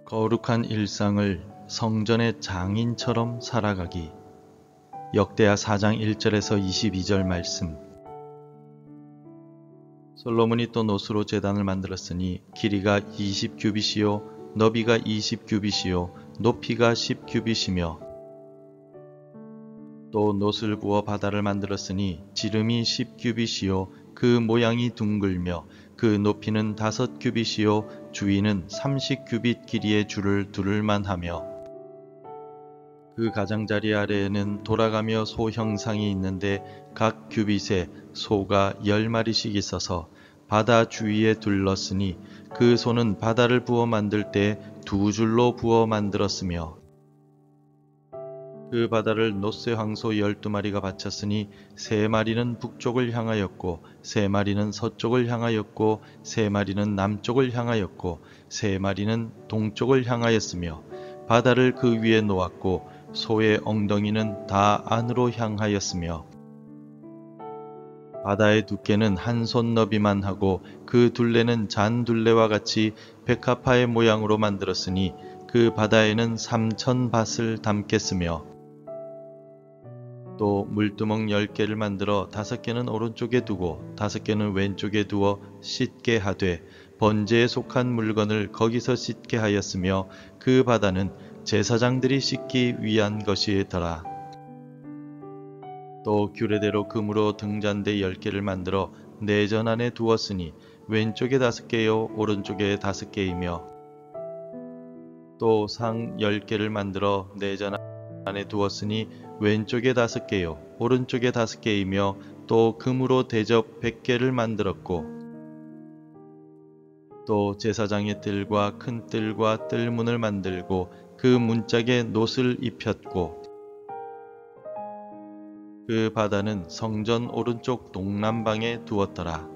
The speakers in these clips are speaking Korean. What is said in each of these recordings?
거룩한 일상을 성전의 장인처럼 살아가기. 역대하 4장 1절에서 22절 말씀. 솔로몬이 또 노스로 제단을 만들었으니 길이가 20규빗이요 너비가 20규빗이요 높이가 10규빗이며 또 노스를 부어 바다를 만들었으니 지름이 10규빗이요 그 모양이 둥글며 그 높이는 5규빗이요 주위는 30규빗 길이의 줄을 두를만 하며 그 가장자리 아래에는 돌아가며 소 형상이 있는데 각 규빗에 소가 10마리씩 있어서 바다 주위에 둘렀으니 그 소는 바다를 부어 만들 때 2줄로 부어 만들었으며 그 바다를 노스의 황소 12마리가 바쳤으니 3마리는 북쪽을 향하였고 3마리는 서쪽을 향하였고 3마리는 남쪽을 향하였고 3마리는 동쪽을 향하였으며 바다를 그 위에 놓았고 소의 엉덩이는 다 안으로 향하였으며 바다의 두께는 한 손 너비만 하고 그 둘레는 잔 둘레와 같이 백합화의 모양으로 만들었으니 그 바다에는 3,000밭을 담겠으며 또 물두멍 10개를 만들어 5개는 오른쪽에 두고 5개는 왼쪽에 두어 씻게 하되 번제에 속한 물건을 거기서 씻게 하였으며 그 바다는 제사장들이 씻기 위한 것이더라. 또 규례대로 금으로 등잔대 10개를 만들어 내전 안에 두었으니 왼쪽에 5개요 오른쪽에 5개이며 또 상 10개를 만들어 내전 안에 두었으니 왼쪽에 5개요 오른쪽에 5개이며 또 금으로 대접 100개를 만들었고 또 제사장의 뜰과 큰 뜰과 뜰문을 만들고 그 문짝에 놋을 입혔고 그 바다는 성전 오른쪽 동남방에 두었더라.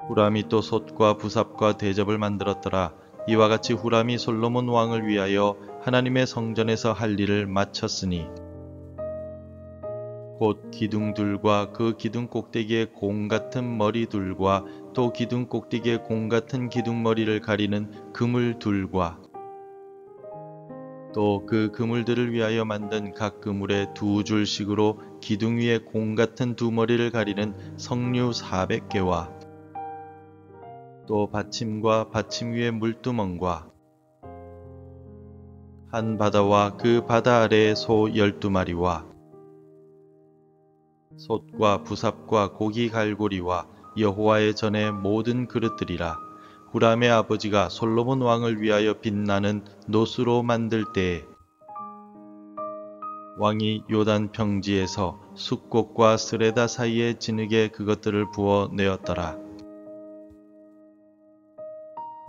후람이 또 솥과 부삽과 대접을 만들었더라. 이와 같이 후람이 솔로몬 왕을 위하여 하나님의 성전에서 할 일을 마쳤으니 곧 기둥둘과 그 기둥 꼭대기에 공 같은 머리둘과 또 기둥 꼭대기에 공 같은 기둥머리를 가리는 그물둘과 또 그 그물들을 위하여 만든 각 그물에 2줄씩으로 기둥 위에 공 같은 2머리를 가리는 석류 400개와 또 받침과 받침 위에 물두멍과 한 바다와 그 바다 아래에 소 12마리와 솥과 부삽과 고기 갈고리와 여호와의 전의 모든 그릇들이라. 후람의 아버지가 솔로몬 왕을 위하여 빛나는 놋으로 만들 때에 왕이 요단 평지에서 숫꽃과 스레다 사이의 진흙에 그것들을 부어 내었더라.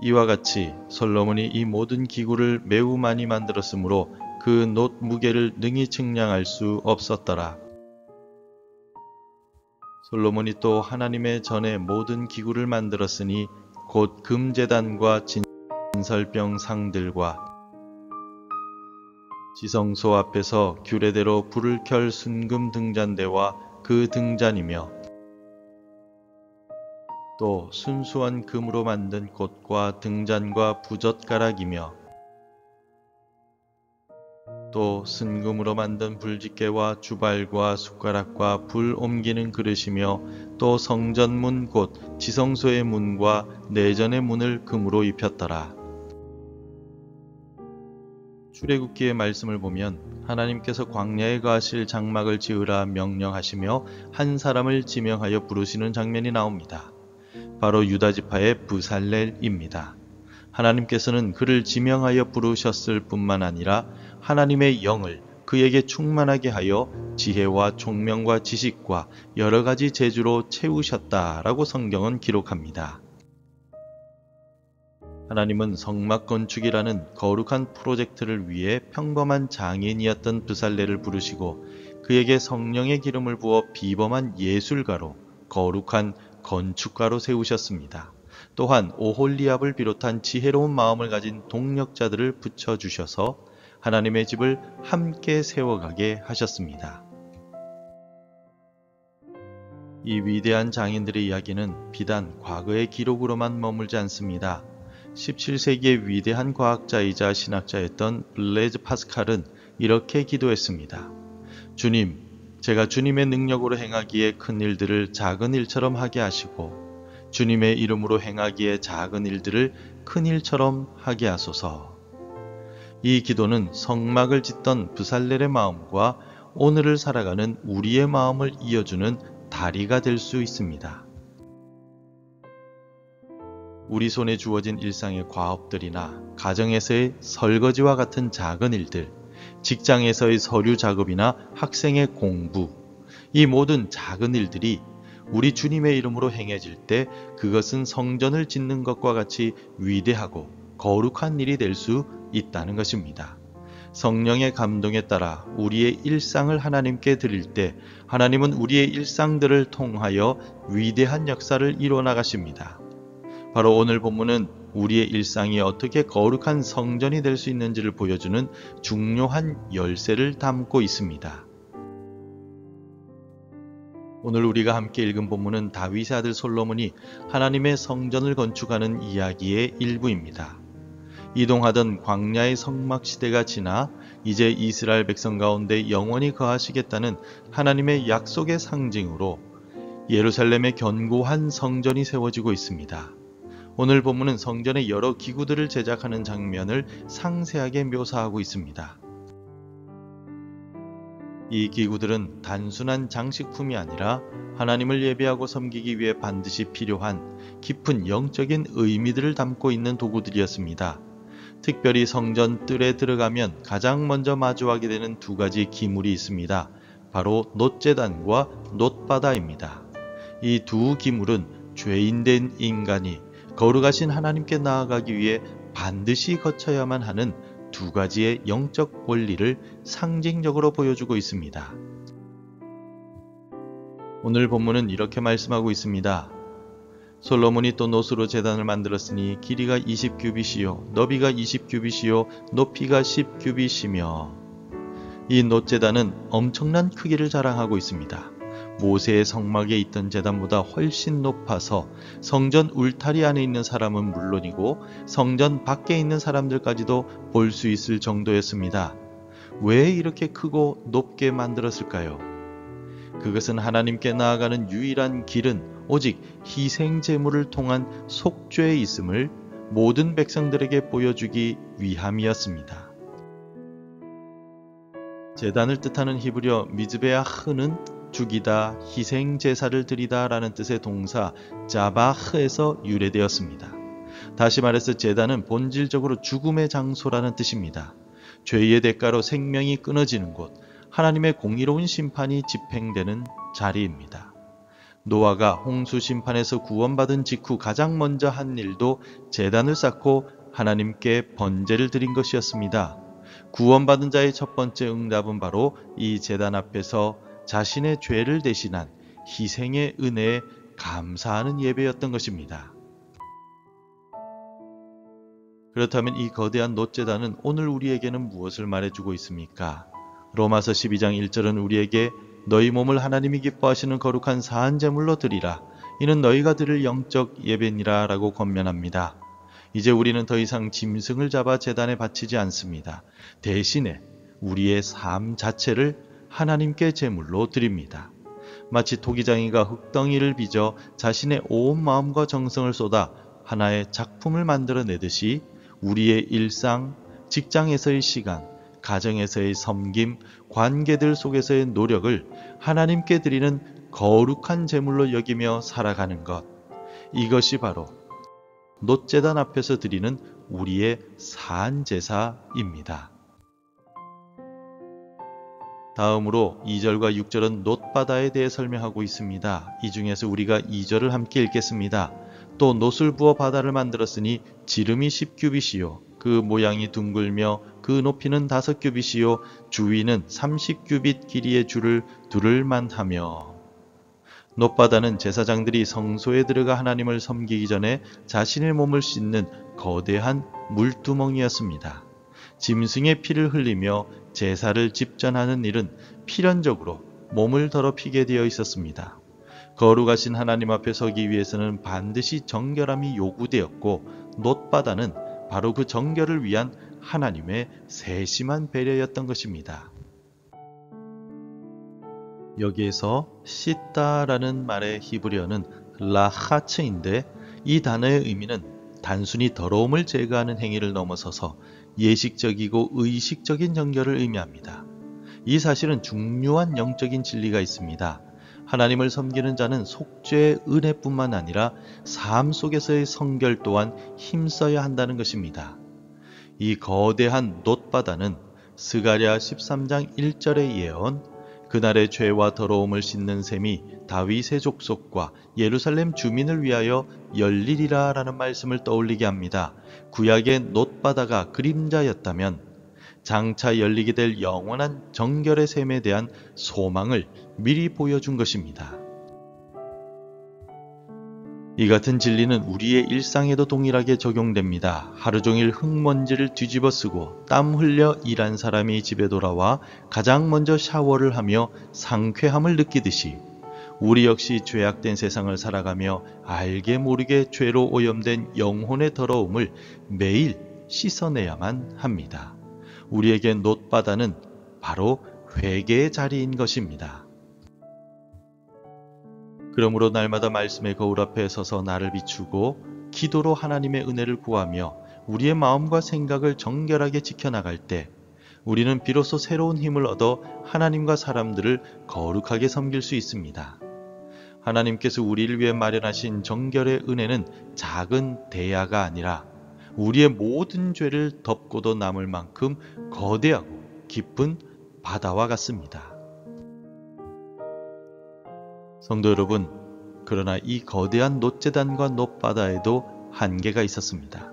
이와 같이 솔로몬이 이 모든 기구를 매우 많이 만들었으므로 그 놋 무게를 능히 측량할 수 없었더라. 솔로몬이 또 하나님의 전에 모든 기구를 만들었으니 곧 금제단과 진설병 상들과 지성소 앞에서 규례대로 불을 켤 순금 등잔대와 그 등잔이며 또 순수한 금으로 만든 곶과 등잔과 부젓가락이며 또 순금으로 만든 불집게와 주발과 숟가락과 불 옮기는 그릇이며 또 성전문 곧 지성소의 문과 내전의 문을 금으로 입혔더라. 출애굽기의 말씀을 보면 하나님께서 광야에 거하실 장막을 지으라 명령하시며 한 사람을 지명하여 부르시는 장면이 나옵니다. 바로 유다지파의 브살렐입니다. 하나님께서는 그를 지명하여 부르셨을 뿐만 아니라 하나님의 영을 그에게 충만하게 하여 지혜와 총명과 지식과 여러 가지 재주로 채우셨다라고 성경은 기록합니다. 하나님은 성막 건축이라는 거룩한 프로젝트를 위해 평범한 장인이었던 브살렐을 부르시고 그에게 성령의 기름을 부어 비범한 예술가로 거룩한 건축가로 세우셨습니다. 또한 오홀리압을 비롯한 지혜로운 마음을 가진 동력자들을 붙여주셔서 하나님의 집을 함께 세워가게 하셨습니다. 이 위대한 장인들의 이야기는 비단 과거의 기록으로만 머물지 않습니다. 17세기의 위대한 과학자이자 신학자였던 블레즈 파스칼은 이렇게 기도했습니다. 주님, 제가 주님의 능력으로 행하기에 큰 일들을 작은 일처럼 하게 하시고 주님의 이름으로 행하기에 작은 일들을 큰 일처럼 하게 하소서. 이 기도는 성막을 짓던 브살렐의 마음과 오늘을 살아가는 우리의 마음을 이어주는 다리가 될 수 있습니다. 우리 손에 주어진 일상의 과업들이나 가정에서의 설거지와 같은 작은 일들, 직장에서의 서류 작업이나 학생의 공부, 이 모든 작은 일들이 우리 주님의 이름으로 행해질 때 그것은 성전을 짓는 것과 같이 위대하고 거룩한 일이 될 수 있다는 것입니다. 성령의 감동에 따라 우리의 일상을 하나님께 드릴 때 하나님은 우리의 일상들을 통하여 위대한 역사를 이루어 나가십니다. 바로 오늘 본문은 우리의 일상이 어떻게 거룩한 성전이 될 수 있는지를 보여주는 중요한 열쇠를 담고 있습니다. 오늘 우리가 함께 읽은 본문은 다윗의 아들 솔로몬이 하나님의 성전을 건축하는 이야기의 일부입니다. 이동하던 광야의 성막 시대가 지나 이제 이스라엘 백성 가운데 영원히 거하시겠다는 하나님의 약속의 상징으로 예루살렘의 견고한 성전이 세워지고 있습니다. 오늘 본문은 성전의 여러 기구들을 제작하는 장면을 상세하게 묘사하고 있습니다. 이 기구들은 단순한 장식품이 아니라 하나님을 예배하고 섬기기 위해 반드시 필요한 깊은 영적인 의미들을 담고 있는 도구들이었습니다. 특별히 성전 뜰에 들어가면 가장 먼저 마주하게 되는 두 가지 기물이 있습니다. 바로 놋제단과 놋바다입니다. 이 두 기물은 죄인된 인간이 거룩하신 하나님께 나아가기 위해 반드시 거쳐야만 하는 두 가지의 영적 원리를 상징적으로 보여주고 있습니다. 오늘 본문은 이렇게 말씀하고 있습니다. 솔로몬이 또 놋으로 제단을 만들었으니 길이가 20규빗이요 너비가 20규빗이요 높이가 10규빗이며 이 놋제단은 엄청난 크기를 자랑하고 있습니다. 모세의 성막에 있던 제단보다 훨씬 높아서 성전 울타리 안에 있는 사람은 물론이고 성전 밖에 있는 사람들까지도 볼 수 있을 정도였습니다. 왜 이렇게 크고 높게 만들었을까요? 그것은 하나님께 나아가는 유일한 길은 오직 희생 제물을 통한 속죄에 있음을 모든 백성들에게 보여주기 위함이었습니다. 제단을 뜻하는 히브리어 미즈베아흐는 죽이다, 희생 제사를 드리다 라는 뜻의 동사 자바흐에서 유래되었습니다. 다시 말해서 제단은 본질적으로 죽음의 장소라는 뜻입니다. 죄의 대가로 생명이 끊어지는 곳, 하나님의 공의로운 심판이 집행되는 자리입니다. 노아가 홍수 심판에서 구원받은 직후 가장 먼저 한 일도 제단을 쌓고 하나님께 번제를 드린 것이었습니다. 구원받은 자의 첫 번째 응답은 바로 이 제단 앞에서 자신의 죄를 대신한 희생의 은혜에 감사하는 예배였던 것입니다. 그렇다면 이 거대한 놋제단은 오늘 우리에게는 무엇을 말해주고 있습니까? 로마서 12장 1절은 우리에게 너희 몸을 하나님이 기뻐하시는 거룩한 사한제물로 드리라. 이는 너희가 드릴 영적 예배니라 라고 권면합니다. 이제 우리는 더 이상 짐승을 잡아 제단에 바치지 않습니다. 대신에 우리의 삶 자체를 하나님께 제물로 드립니다. 마치 토기장이가 흙덩이를 빚어 자신의 온 마음과 정성을 쏟아 하나의 작품을 만들어내듯이 우리의 일상, 직장에서의 시간, 가정에서의 섬김, 관계들 속에서의 노력을 하나님께 드리는 거룩한 제물로 여기며 살아가는 것. 이것이 바로 놋제단 앞에서 드리는 우리의 산제사입니다. 다음으로 2절과 6절은 놋바다에 대해 설명하고 있습니다. 이 중에서 우리가 2절을 함께 읽겠습니다. 또 놋을 부어 바다를 만들었으니 지름이 10규빗이요 그 모양이 둥글며 그 높이는 5규빗이요 주위는 30규빗 길이의 줄을 두를 만하며. 놋바다는 제사장들이 성소에 들어가 하나님을 섬기기 전에 자신의 몸을 씻는 거대한 물두멍이었습니다. 짐승의 피를 흘리며 제사를 집전하는 일은 필연적으로 몸을 더럽히게 되어 있었습니다. 거룩하신 하나님 앞에 서기 위해서는 반드시 정결함이 요구되었고 놋바다는 바로 그 정결을 위한 하나님의 세심한 배려였던 것입니다. 여기에서 씻다라는 말의 히브리어는 라하츠인데 이 단어의 의미는 단순히 더러움을 제거하는 행위를 넘어서서 예식적이고 의식적인 정결을 의미합니다. 이 사실은 중요한 영적인 진리가 있습니다. 하나님을 섬기는 자는 속죄의 은혜뿐만 아니라 삶 속에서의 성결 또한 힘써야 한다는 것입니다. 이 거대한 놋바다는 스가랴 13장 1절의 예언, 그날의 죄와 더러움을 씻는 셈이 다윗의 족속과 예루살렘 주민을 위하여 열리리라 라는 말씀을 떠올리게 합니다. 구약의 놋바다가 그림자였다면 장차 열리게 될 영원한 정결의 셈에 대한 소망을 미리 보여준 것입니다. 이 같은 진리는 우리의 일상에도 동일하게 적용됩니다. 하루 종일 흙먼지를 뒤집어 쓰고 땀 흘려 일한 사람이 집에 돌아와 가장 먼저 샤워를 하며 상쾌함을 느끼듯이 우리 역시 죄악된 세상을 살아가며 알게 모르게 죄로 오염된 영혼의 더러움을 매일 씻어내야만 합니다. 우리에게 놋바다는 바로 회개의 자리인 것입니다. 그러므로 날마다 말씀의 거울 앞에 서서 나를 비추고 기도로 하나님의 은혜를 구하며 우리의 마음과 생각을 정결하게 지켜나갈 때 우리는 비로소 새로운 힘을 얻어 하나님과 사람들을 거룩하게 섬길 수 있습니다. 하나님께서 우리를 위해 마련하신 정결의 은혜는 작은 대야가 아니라 우리의 모든 죄를 덮고도 남을 만큼 거대하고 깊은 바다와 같습니다. 성도 여러분, 그러나 이 거대한 놋제단과 놋바다에도 한계가 있었습니다.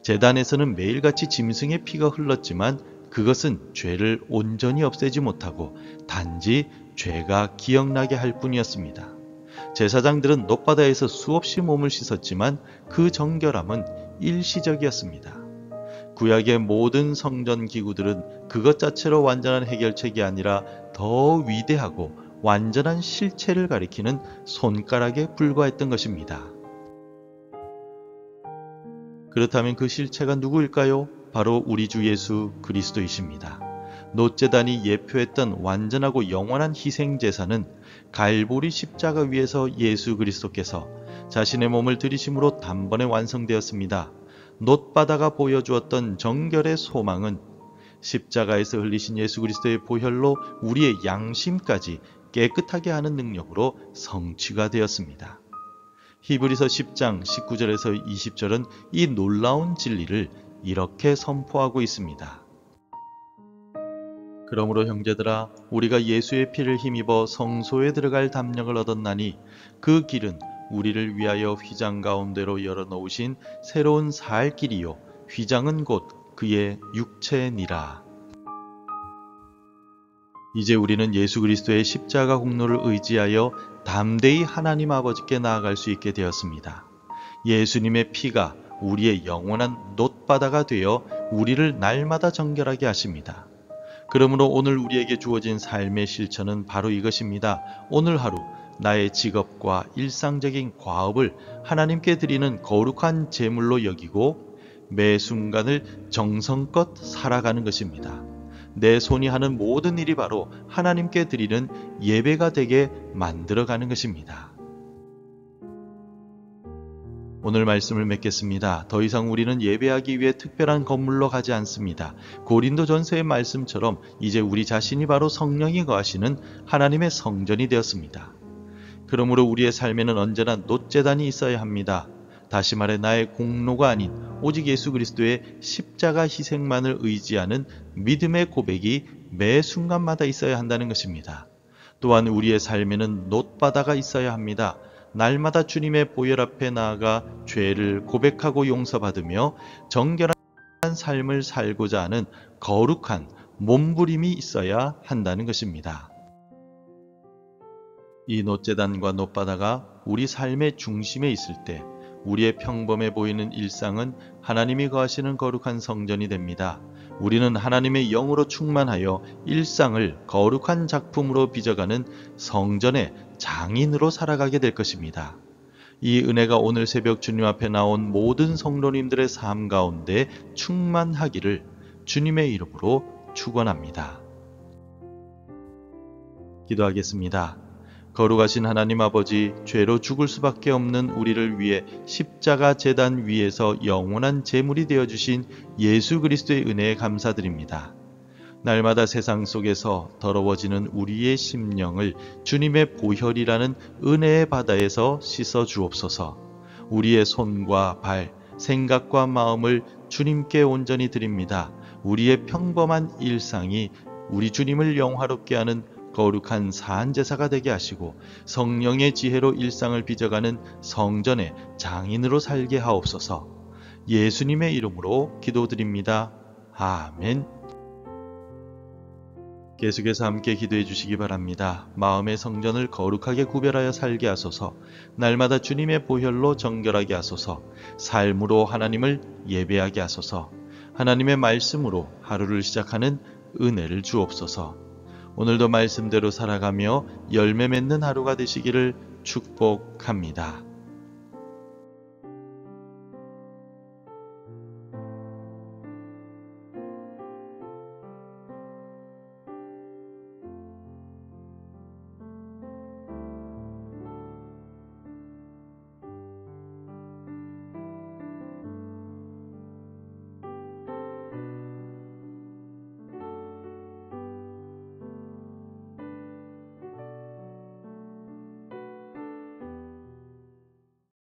제단에서는 매일같이 짐승의 피가 흘렀지만 그것은 죄를 온전히 없애지 못하고 단지 죄가 기억나게 할 뿐이었습니다. 제사장들은 놋바다에서 수없이 몸을 씻었지만 그 정결함은 일시적이었습니다. 구약의 모든 성전 기구들은 그것 자체로 완전한 해결책이 아니라 더 위대하고 완전한 실체를 가리키는 손가락에 불과했던 것입니다. 그렇다면 그 실체가 누구일까요? 바로 우리 주 예수 그리스도이십니다. 놋제단이 예표했던 완전하고 영원한 희생제사는 갈보리 십자가 위에서 예수 그리스도께서 자신의 몸을 들이심으로 단번에 완성되었습니다. 놋바다가 보여주었던 정결의 소망은 십자가에서 흘리신 예수 그리스도의 보혈로 우리의 양심까지 깨끗하게 하는 능력으로 성취가 되었습니다. 히브리서 10장 19절에서 20절은 이 놀라운 진리를 이렇게 선포하고 있습니다. 그러므로 형제들아, 우리가 예수의 피를 힘입어 성소에 들어갈 담력을 얻었나니 그 길은 우리를 위하여 휘장 가운데로 열어놓으신 새로운 살 길이요 휘장은 곧 그의 육체니라. 이제 우리는 예수 그리스도의 십자가 공로를 의지하여 담대히 하나님 아버지께 나아갈 수 있게 되었습니다. 예수님의 피가 우리의 영원한 놋바다가 되어 우리를 날마다 정결하게 하십니다. 그러므로 오늘 우리에게 주어진 삶의 실천은 바로 이것입니다. 오늘 하루 나의 직업과 일상적인 과업을 하나님께 드리는 거룩한 제물로 여기고 매 순간을 정성껏 살아가는 것입니다. 내 손이 하는 모든 일이 바로 하나님께 드리는 예배가 되게 만들어가는 것입니다. 오늘 말씀을 맺겠습니다. 더 이상 우리는 예배하기 위해 특별한 건물로 가지 않습니다. 고린도전서의 말씀처럼 이제 우리 자신이 바로 성령이 거하시는 하나님의 성전이 되었습니다. 그러므로 우리의 삶에는 언제나 놋제단이 있어야 합니다. 다시 말해 나의 공로가 아닌 오직 예수 그리스도의 십자가 희생만을 의지하는 믿음의 고백이 매 순간마다 있어야 한다는 것입니다. 또한 우리의 삶에는 놋바다가 있어야 합니다. 날마다 주님의 보혈 앞에 나아가 죄를 고백하고 용서받으며 정결한 삶을 살고자 하는 거룩한 몸부림이 있어야 한다는 것입니다. 이 놋제단과 놋바다가 우리 삶의 중심에 있을 때 우리의 평범해 보이는 일상은 하나님이 거하시는 거룩한 성전이 됩니다. 우리는 하나님의 영으로 충만하여 일상을 거룩한 작품으로 빚어가는 성전의 장인으로 살아가게 될 것입니다. 이 은혜가 오늘 새벽 주님 앞에 나온 모든 성도님들의 삶 가운데 충만하기를 주님의 이름으로 축원합니다. 기도하겠습니다. 거룩하신 하나님 아버지, 죄로 죽을 수밖에 없는 우리를 위해 십자가 제단 위에서 영원한 제물이 되어주신 예수 그리스도의 은혜에 감사드립니다. 날마다 세상 속에서 더러워지는 우리의 심령을 주님의 보혈이라는 은혜의 바다에서 씻어 주옵소서. 우리의 손과 발, 생각과 마음을 주님께 온전히 드립니다. 우리의 평범한 일상이 우리 주님을 영화롭게 하는 거룩한 사한제사가 되게 하시고 성령의 지혜로 일상을 빚어가는 성전의 장인으로 살게 하옵소서. 예수님의 이름으로 기도드립니다. 아멘. 계속해서 함께 기도해 주시기 바랍니다. 마음의 성전을 거룩하게 구별하여 살게 하소서. 날마다 주님의 보혈로 정결하게 하소서. 삶으로 하나님을 예배하게 하소서. 하나님의 말씀으로 하루를 시작하는 은혜를 주옵소서. 오늘도 말씀대로 살아가며 열매 맺는 하루가 되시기를 축복합니다.